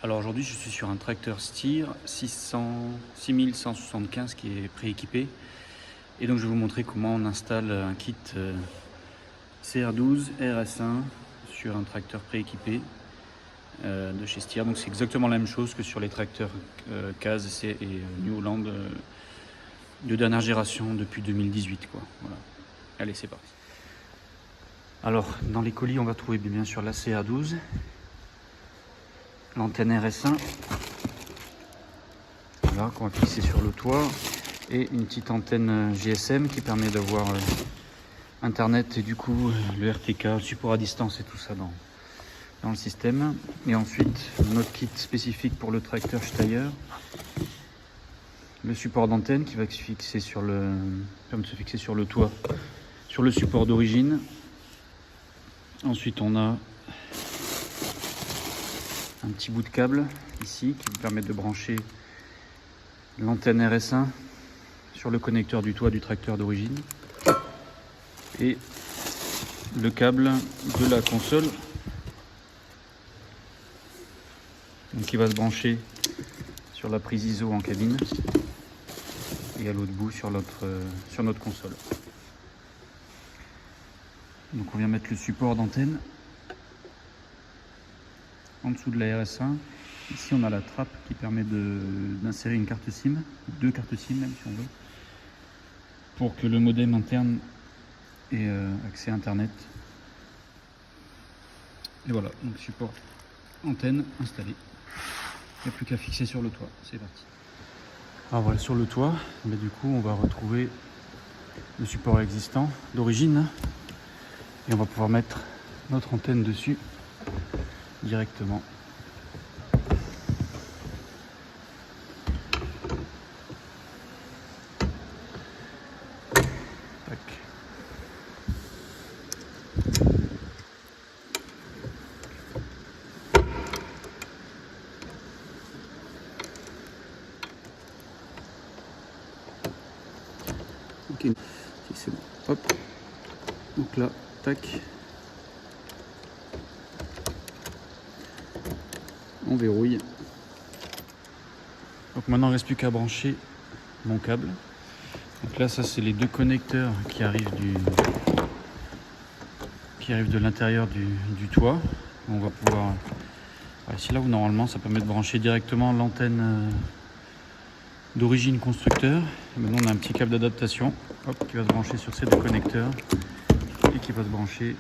Alors aujourd'hui, je suis sur un tracteur Steyr 6175 qui est prééquipé. Et donc je vais vous montrer comment on installe un kit CR12 RS1 sur un tracteur prééquipé de chez Steyr. Donc c'est exactement la même chose que sur les tracteurs Caz et New Holland de dernière génération depuis 2018, quoi. Voilà. Allez, c'est parti. Alors dans les colis, on va trouver bien sûr la CR12, l'antenne RS1, voilà, qu'on va fixer sur le toit, et une petite antenne GSM qui permet d'avoir internet et du coup le RTK, le support à distance et tout ça dans le système. Et ensuite notre kit spécifique pour le tracteur Steyr, le support d'antenne qui va se fixer sur le toit, sur le support d'origine. Ensuite on a un petit bout de câble ici qui me permet de brancher l'antenne RS1 sur le connecteur du toit du tracteur d'origine et le câble de la console donc qui va se brancher sur la prise ISO en cabine et à l'autre bout sur notre console. Donc on vient mettre le support d'antenne en dessous de la RS1. Ici on a la trappe qui permet d'insérer une carte SIM, 2 cartes SIM même si on veut, pour que le modem interne ait accès à internet. Et voilà, donc support antenne installé. Il n'y a plus qu'à fixer sur le toit, c'est parti. Alors voilà, sur le toit, mais du coup on va retrouver le support existant d'origine et on va pouvoir mettre notre antenne dessus directement. Tac. Ok, c'est bon. Hop. Donc là, tac. On verrouille. Donc maintenant il ne reste plus qu'à brancher mon câble. Donc là ça c'est les 2 connecteurs qui arrivent de l'intérieur du toit. On va pouvoir, c'est là où normalement ça permet de brancher directement l'antenne d'origine constructeur. Et maintenant on a un petit câble d'adaptation qui va se brancher sur ces 2 connecteurs et qui va se brancher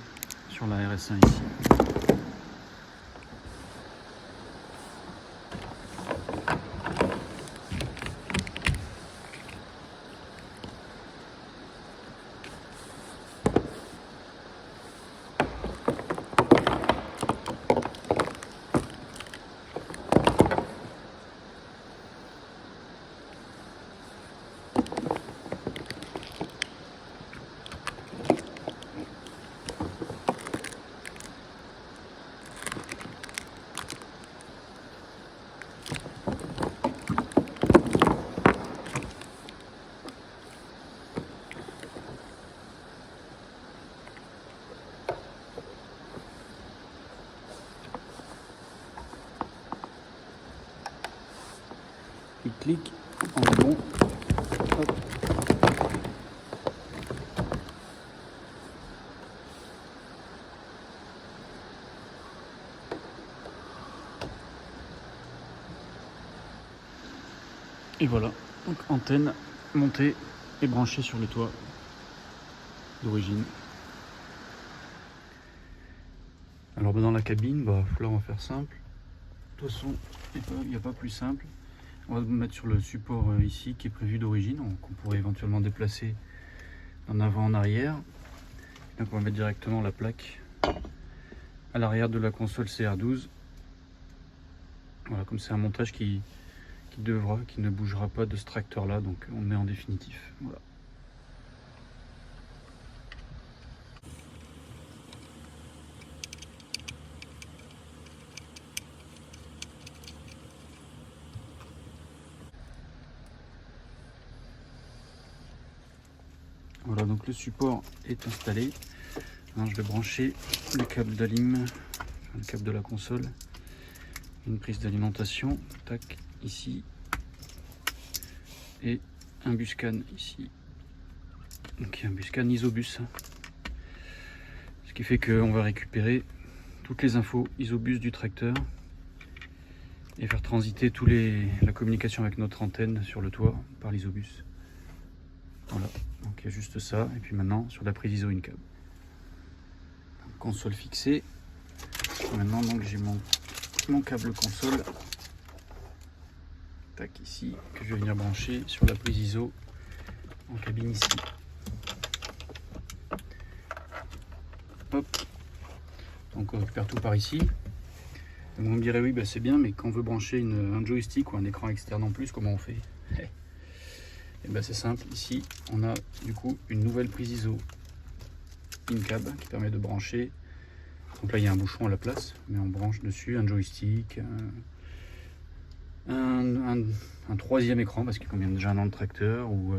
sur la RS1 ici. Il clique, on est bon. Hop. Et voilà, donc antenne montée et branchée sur le toit d'origine. Alors dans la cabine, là on va faire simple. De toute façon, il n'y a pas plus simple. On va le mettre sur le support ici qui est prévu d'origine, qu'on pourrait éventuellement déplacer en avant, en arrière. Donc on va mettre directement la plaque à l'arrière de la console CR12. Voilà, comme c'est un montage qui ne bougera pas de ce tracteur là, donc on met en définitif. Voilà. Voilà, donc le support est installé. Maintenant, je vais brancher le câble d'Alim, le câble de la console, une prise d'alimentation, tac, ici, et un buscan ici. Donc un buscan Isobus, ce qui fait qu'on va récupérer toutes les infos Isobus du tracteur et faire transiter la communication avec notre antenne sur le toit par l'Isobus. Voilà, donc il y a juste ça, et puis maintenant sur la prise ISO InCab. Console fixée. Maintenant donc j'ai mon câble console, tac, ici, que je vais venir brancher sur la prise ISO en cabine ici. Hop, donc on récupère tout par ici. Donc on me dirait oui, bah c'est bien, mais quand on veut brancher un joystick ou un écran externe en plus, comment on fait? Et ben c'est simple, ici on a du coup une nouvelle prise ISO InCab qui permet de brancher. Donc là il y a un bouchon à la place, mais on branche dessus un joystick, un troisième écran parce qu'il convient déjà dans le tracteur, ou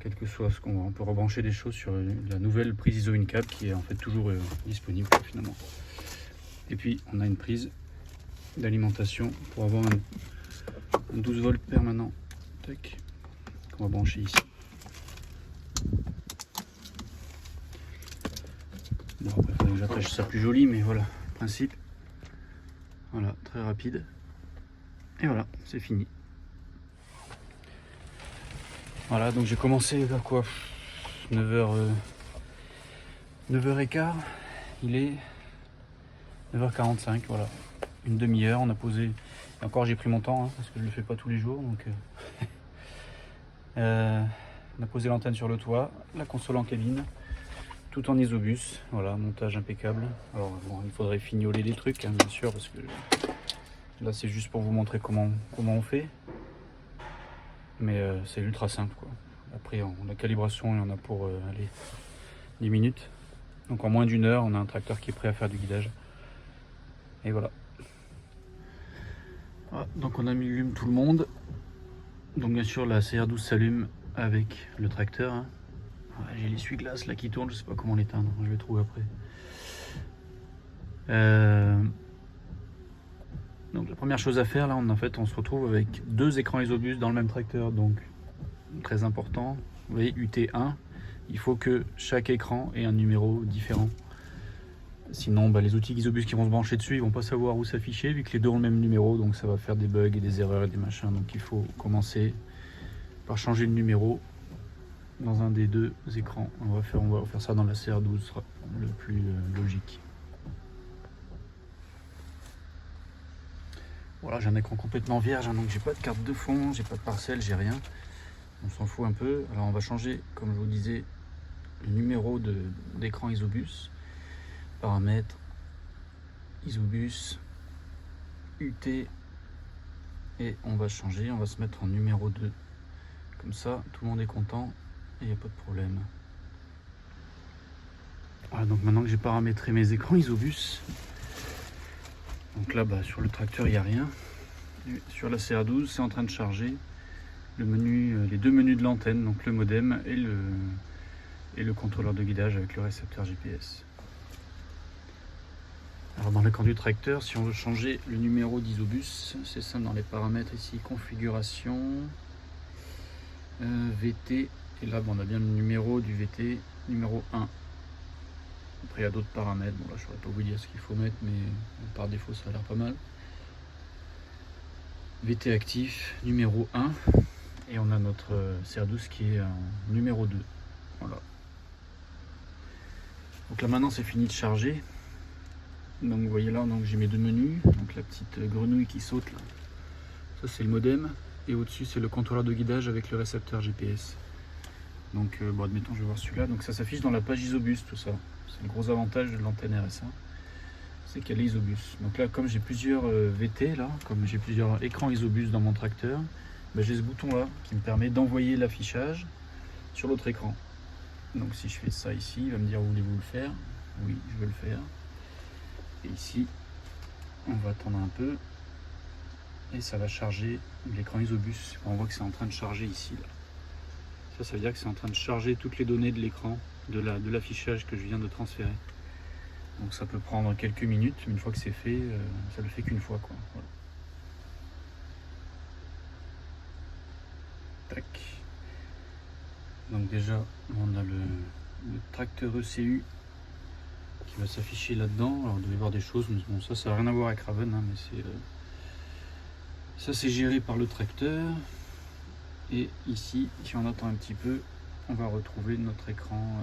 quel que soit ce on peut rebrancher des choses sur la nouvelle prise ISO InCab qui est en fait toujours disponible finalement. Et puis on a une prise d'alimentation pour avoir un 12 volts permanent, tac, qu'on va brancher ici. Bon, après il faudrait que j'attache ça plus joli, mais voilà le principe. Voilà, très rapide. Et voilà, c'est fini. Voilà, donc j'ai commencé vers quoi, 9h, 9h15, il est 9h45, voilà, une demi-heure, on a posé, et encore j'ai pris mon temps, hein, parce que je le fais pas tous les jours, donc on a posé l'antenne sur le toit, la console en cabine, tout en Isobus, voilà, montage impeccable. Alors bon, il faudrait fignoler des trucs, hein, bien sûr, parce que là c'est juste pour vous montrer comment on fait. Mais c'est ultra simple quoi. Après la calibration il y en a pour allez, 10 minutes. Donc en moins d'une heure on a un tracteur qui est prêt à faire du guidage. Et voilà. Voilà, donc on allume tout le monde. Donc bien sûr la CR12 s'allume avec le tracteur. Hein. Ouais, j'ai l'essuie-glace là qui tourne, je sais pas comment l'éteindre, je vais le trouver après. Donc la première chose à faire là, on se retrouve avec deux écrans Isobus dans le même tracteur, donc très important. Vous voyez UT1, il faut que chaque écran ait un numéro différent. Sinon les outils Isobus qui vont se brancher dessus, ils vont pas savoir où s'afficher vu que les deux ont le même numéro, donc ça va faire des bugs et des erreurs et des machins. Donc il faut commencer par changer le numéro dans un des deux écrans. On va faire ça dans la CR12, ce sera le plus logique. Voilà, j'ai un écran complètement vierge, hein, donc j'ai pas de carte de fond, j'ai pas de parcelle, j'ai rien. On s'en fout un peu. Alors on va changer, comme je vous disais, le numéro d'écran Isobus. Paramètres, Isobus, UT. Et on va changer, on va se mettre en numéro 2. Comme ça, tout le monde est content et il n'y a pas de problème. Voilà, donc maintenant que j'ai paramétré mes écrans Isobus, donc là, sur le tracteur, il n'y a rien. Et sur la CR12, c'est en train de charger le menu, les deux menus de l'antenne, donc le modem et le contrôleur de guidage avec le récepteur GPS. Alors dans l'écran du tracteur, si on veut changer le numéro d'Isobus, c'est simple, dans les paramètres ici, configuration, VT, et là on a bien le numéro du VT, numéro 1. Après il y a d'autres paramètres, bon là je ne saurais pas vous dire ce qu'il faut mettre, mais par défaut ça a l'air pas mal. VT actif, numéro 1, et on a notre CR12 qui est en numéro 2. Voilà. Donc là maintenant c'est fini de charger. Donc vous voyez là, j'ai mes deux menus, donc la petite grenouille qui saute là, ça c'est le modem, et au-dessus c'est le contrôleur de guidage avec le récepteur GPS. Donc bon, admettons je vais voir celui-là, donc ça s'affiche dans la page Isobus tout ça. C'est le gros avantage de l'antenne RSA, c'est qu'elle est Isobus. Donc là comme j'ai plusieurs VT là, comme j'ai plusieurs écrans Isobus dans mon tracteur, j'ai ce bouton là qui me permet d'envoyer l'affichage sur l'autre écran. Donc si je fais ça ici, il va me dire voulez-vous le faire? Oui, je veux le faire. Et ici, on va attendre un peu et ça va charger l'écran Isobus. On voit que c'est en train de charger ici. Là. Ça veut dire que c'est en train de charger toutes les données de l'écran, de l'affichage que je viens de transférer. Donc ça peut prendre quelques minutes, mais une fois que c'est fait, ça le fait qu'une fois, quoi. Voilà. Tac. Donc déjà, on a le tracteur ECU qui va s'afficher là-dedans. Alors, il doit y avoir des choses, mais bon, ça n'a rien à voir avec Raven, hein, mais c'est ça, c'est géré par le tracteur. Et ici, si on attend un petit peu, on va retrouver notre écran,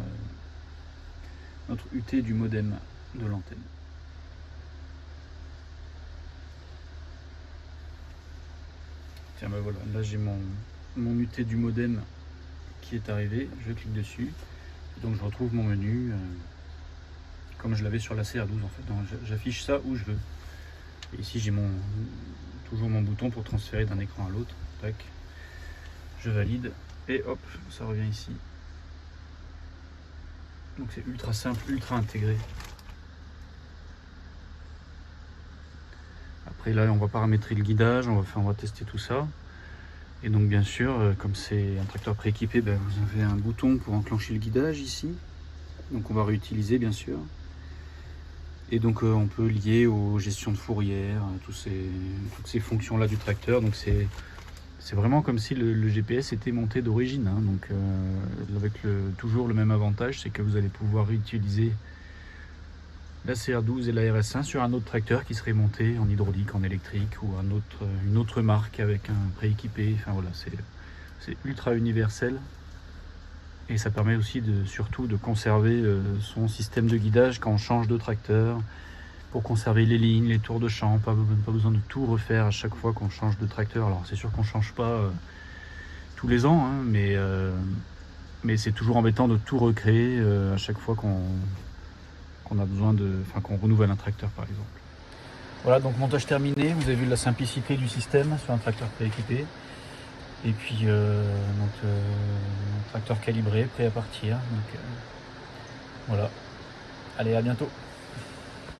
notre UT du modem de l'antenne. Tiens, ben voilà, là j'ai mon UT du modem qui est arrivé. Je clique dessus, donc je retrouve mon menu comme je l'avais sur la CR12 en fait. Donc j'affiche ça où je veux. Et ici j'ai toujours mon bouton pour transférer d'un écran à l'autre. Tac, je valide et hop, ça revient ici. Donc c'est ultra simple, ultra intégré. Après là on va paramétrer le guidage, on va tester tout ça. Et donc bien sûr, comme c'est un tracteur prééquipé, ben, vous avez un bouton pour enclencher le guidage ici. Donc on va réutiliser bien sûr. Et donc on peut lier aux gestions de fourrière, toutes ces fonctions là du tracteur. Donc c'est vraiment comme si le GPS était monté d'origine, hein. Donc avec toujours le même avantage, c'est que vous allez pouvoir utiliser la CR12 et la RS1 sur un autre tracteur qui serait monté en hydraulique, en électrique ou une autre marque avec un prééquipé. Enfin voilà, c'est ultra universel et ça permet aussi surtout de conserver son système de guidage quand on change de tracteur, pour conserver les lignes, les tours de champ, pas besoin de tout refaire à chaque fois qu'on change de tracteur. Alors c'est sûr qu'on ne change pas tous les ans, hein, mais c'est toujours embêtant de tout recréer à chaque fois qu'on a besoin qu'on renouvelle un tracteur par exemple. Voilà, donc montage terminé. Vous avez vu la simplicité du système sur un tracteur prééquipé. Et puis tracteur calibré, prêt à partir. Donc voilà. Allez, à bientôt.